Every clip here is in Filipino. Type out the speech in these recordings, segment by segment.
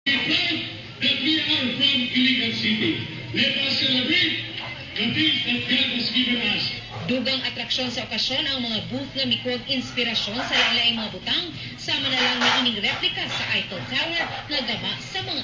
that we are from Iligan City. Let us celebrate the things that God has given us. Dugang atraksyon sa okasyon ang mga booth nga mikog inspirasyon sa lain-laing mga butang, sama na lang na ining replika sa Eiffel Tower nga gama sa mga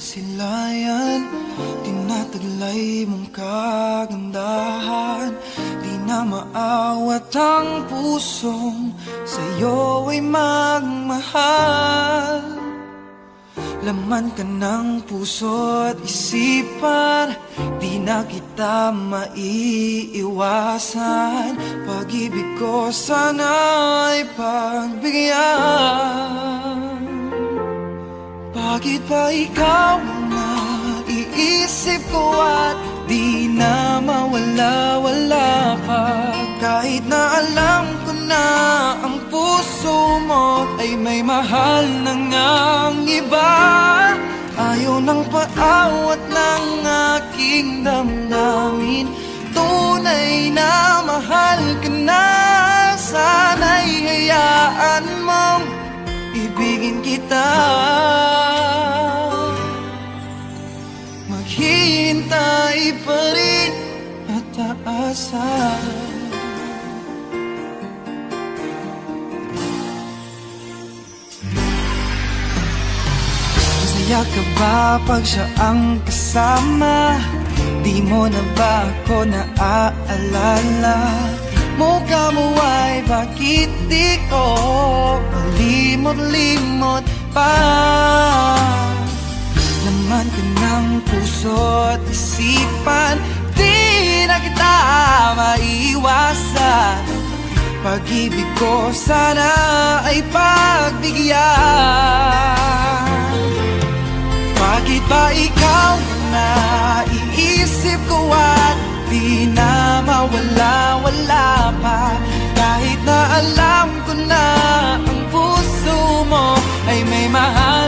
masilayan, tinataglay mong kagandahan. Di na maawat ang pusong sa'yo ay magmahal. Laman ka ng puso at isipan, di na kita maiiwasan. Pag-ibig ko sana'y pagbigyan. Bakit ba ikaw ang naiisip ko at di na mawala-wala ka? Kahit na alam ko na ang puso mo ay may mahal na ngang iba. Ayaw ng paawat ng aking damdamin, tunay na mahal ka na. Sana'y hayaan mong ibigin kita. Maghihintay pa rin at aasa. Masaya ka ba pag siya ang kasama? Di mo na ba ako naaalala? Mukha mo ay bakit di ko malimot-limot pa? Laman ka ng puso at isipan, di na kita maiwasan. Pag-ibig ko sana ay pagbigyan. Bakit ba ikaw na naiisip ko at di na mawala-wala pa? Kahit na alam ko na ang puso mo ay may mahal